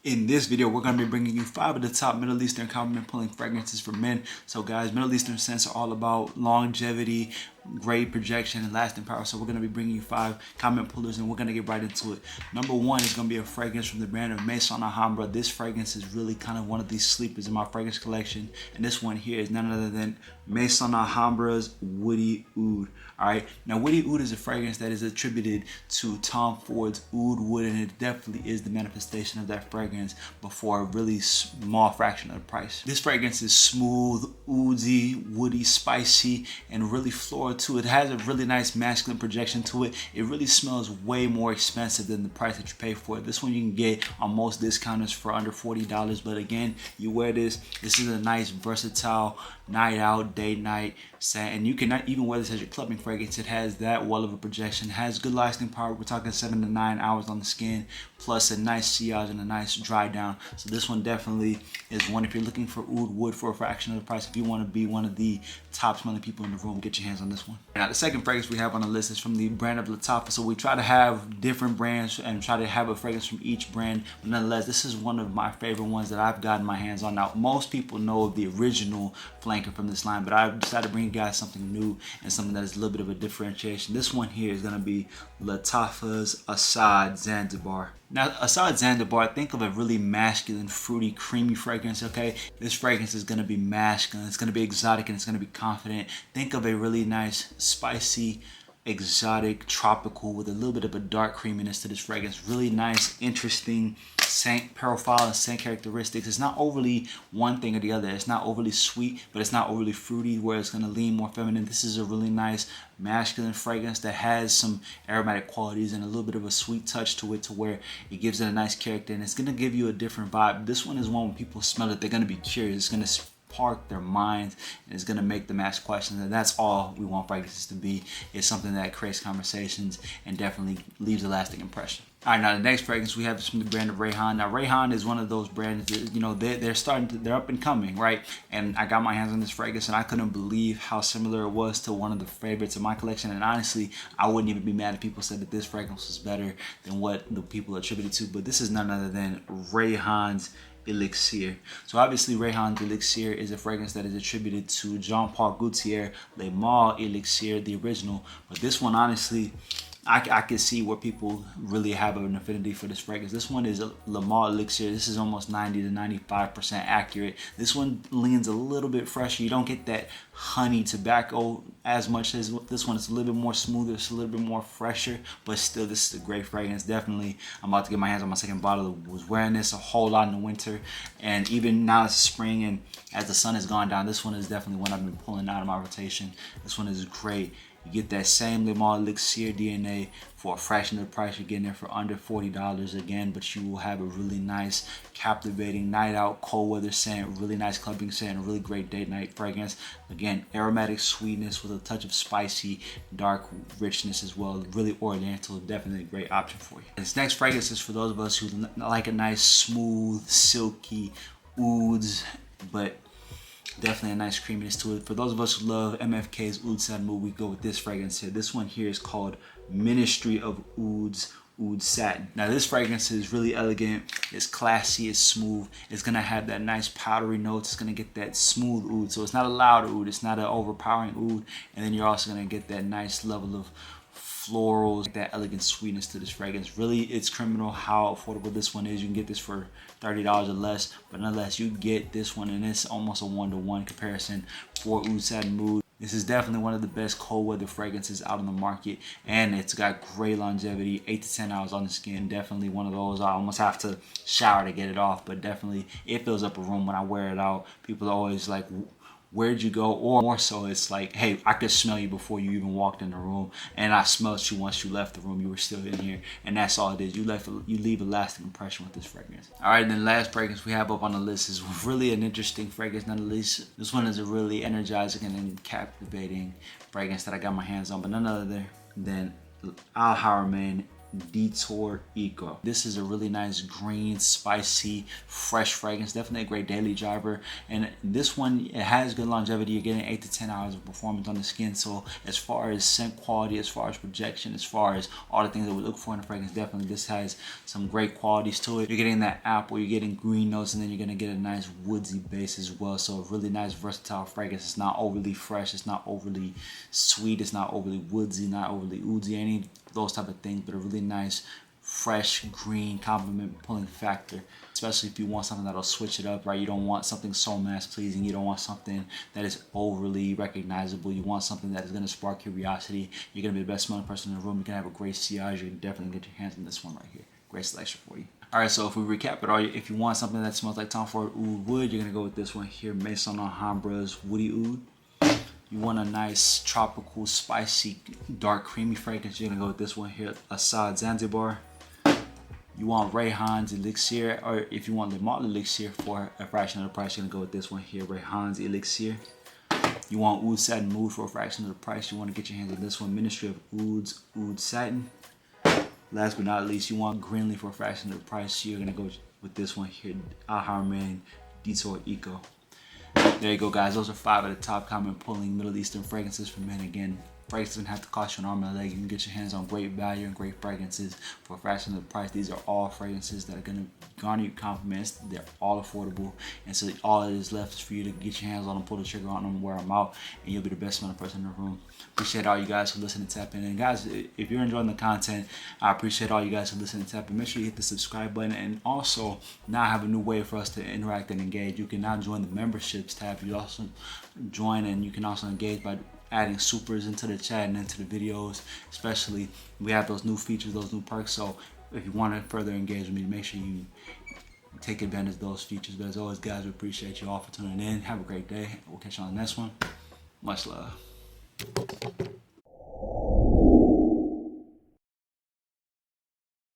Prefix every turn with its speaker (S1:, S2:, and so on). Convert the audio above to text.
S1: In this video, we're going to be bringing you 5 of the top Middle Eastern compliment pulling fragrances for men. So guys, Middle Eastern scents are all about longevity, great projection, and lasting power. So we're going to be bringing you 5 comment pullers, and we're going to get right into it. Number 1 is going to be a fragrance from the brand of Mesahra Woody. This fragrance is really kind of one of these sleepers in my fragrance collection. And this one here is none other than Mesahra Woody Oud. Alright, now Woody Oud is a fragrance that is attributed to Tom Ford's Oud Wood, and it definitely is the manifestation of that fragrance, but for a really small fraction of the price. This fragrance is smooth, oudy, woody, spicy, and really floral too. It has a really nice masculine projection to it. It really smells way more expensive than the price that you pay for it. This one you can get on most discounters for under $40, but again, you wear this. This is a nice, versatile night out, day night scent, and you can not even wear this as your clubbing fragrance. It has that well of a projection, has good lasting power. We're talking 7 to 9 hours on the skin, plus a nice sillage and a nice dry down. So this one definitely is one if you're looking for Oud Wood for a fraction of the price. If you want to be one of the top smelling people in the room, get your hands on this one. Now the second fragrance we have on the list is from the brand of Latafah. So we try to have different brands and try to have a fragrance from each brand, but nonetheless, this is one of my favorite ones that I've gotten my hands on. Now most people know the original flanker from this line, but I've decided to bring you guys something new and something that is a little bit of a differentiation. This one here is going to be Latafah's Oud Zanzibar. Now, Oud Zanzibar, think of a really masculine, fruity, creamy fragrance, okay? This fragrance is going to be masculine, it's going to be exotic, and it's going to be confident. Think of a really nice, spicy, exotic, tropical, with a little bit of a dark creaminess to this fragrance. Really nice, interesting scent profile and scent characteristics. It's not overly one thing or the other. It's not overly sweet, but it's not overly fruity where it's going to lean more feminine. This is a really nice masculine fragrance that has some aromatic qualities and a little bit of a sweet touch to it, to where it gives it a nice character, and it's going to give you a different vibe. This one is one when people smell it, they're going to be curious. It's going to spark their minds, and it's going to make them ask questions, and that's all we want fragrances to be. It's something that creates conversations and definitely leaves a lasting impression. All right, now the next fragrance we have is from the brand of Rayhan. Now Rayhan is one of those brands that, you know, they're up and coming, right? And I got my hands on this fragrance, and I couldn't believe how similar it was to one of the favorites in my collection. And honestly, I wouldn't even be mad if people said that this fragrance was better than what the people attributed to. But this is none other than Rayhan's Elixir. So obviously Rayhan's Elixir is a fragrance that is attributed to Jean-Paul Gaultier, Le Male Elixir, the original. But this one, honestly, I can see where people really have an affinity for this fragrance. This one is Le Male Elixir. This is almost 90 to 95% accurate. This one leans a little bit fresher. You don't get that honey tobacco as much as this one. It's a little bit more smoother. It's a little bit more fresher, but still, this is a great fragrance. Definitely, I'm about to get my hands on my second bottle. I was wearing this a whole lot in the winter, and even now it's spring, and as the sun has gone down, this one is definitely one I've been pulling out of my rotation. This one is great. You get that same Le Male Elixir DNA for a fraction of the price. You're getting it for under $40 again, but you will have a really nice, captivating night out, cold weather scent, really nice clubbing scent, a really great date night fragrance. Again, aromatic sweetness with a touch of spicy, dark richness as well. Really oriental, definitely a great option for you. This next fragrance is for those of us who like a nice, smooth, silky ouds, but definitely a nice creaminess to it. For those of us who love MFK's Oud Wood, we go with this fragrance here. This one here is called Ministry of Oud's Oud Satin. Now this fragrance is really elegant, it's classy, it's smooth. It's gonna have that nice powdery notes. It's gonna get that smooth oud. So it's not a loud oud, it's not an overpowering oud. And then you're also gonna get that nice level of florals, that elegant sweetness to this fragrance. Really, it's criminal how affordable this one is. You can get this for $30 or less, but nonetheless, you get this one, and it's almost a 1-to-1 comparison for Oud Wood. This is definitely one of the best cold weather fragrances out on the market, and it's got great longevity, 8 to 10 hours on the skin. Definitely one of those I almost have to shower to get it off, but definitely it fills up a room when I wear it out. People are always like, where'd you go? Or more so, it's like, hey, I could smell you before you even walked in the room, and I smelled you once you left the room. You were still in here, and that's all it is. You leave a lasting impression with this fragrance. All right, then the last fragrance we have up on the list is really an interesting fragrance, none the least. This one is a really energizing and captivating fragrance that I got my hands on, but none other than Al Haramain Detour Eco. This is a really nice green, spicy, fresh fragrance. Definitely a great daily driver. And this one, it has good longevity. You're getting 8 to 10 hours of performance on the skin. So as far as scent quality, as far as projection, as far as all the things that we look for in a fragrance, definitely this has some great qualities to it. You're getting that apple, you're getting green notes, and then you're gonna get a nice woodsy base as well. So a really nice versatile fragrance. It's not overly fresh, it's not overly sweet, it's not overly woodsy, not overly oudsy, any of those type of things, but a really nice fresh green compliment pulling factor, especially if you want something that'll switch it up, right? You don't want something so mass pleasing, you don't want something that is overly recognizable, you want something that is going to spark curiosity. You're going to be the best smelling person in the room, you're going to have a great sillage. You can definitely get your hands on this one right here. Great selection for you. Alright, so if we recap it all, if you want something that smells like Tom Ford Oud Wood, you're going to go with this one here, Mesahra Woody Oud. You want a nice tropical, spicy, dark, creamy fragrance, you're gonna go with this one here, Assad Zanzibar. You want Rayhan's Elixir, or if you want the malt elixir for a fraction of the price, you're gonna go with this one here, Rayhan's Elixir. You want Oud Satin Mood for a fraction of the price, you want to get your hands on this one, Ministry of Oud's Oud Satin. Last but not least, you want Greenleaf for a fraction of the price, you're gonna go with this one here, Ahar Detour Eco. There you go, guys. Those are 5 of the top comment pulling Middle Eastern fragrances for men. Again, fragrances doesn't have to cost you an arm and a leg. You can get your hands on great value and great fragrances for a fraction of the price. These are all fragrances that are going to garner you compliments. They're all affordable. And so all it is left is for you to get your hands on them, pull the trigger on them, wear them out, and you'll be the best smelling person in the room. Appreciate all you guys who listen and tap in. And guys, if you're enjoying the content, I appreciate all you guys who listen and tap in. Make sure you hit the subscribe button. And also, now I have a new way for us to interact and engage. You can now join the memberships tab. You also join and you can also engage by adding supers into the chat and into the videos. Especially, we have those new features, those new perks. So if you want to further engage with me, make sure you take advantage of those features. But as always, guys, we appreciate you all for tuning in. Have a great day. We'll catch you on the next one. Much love.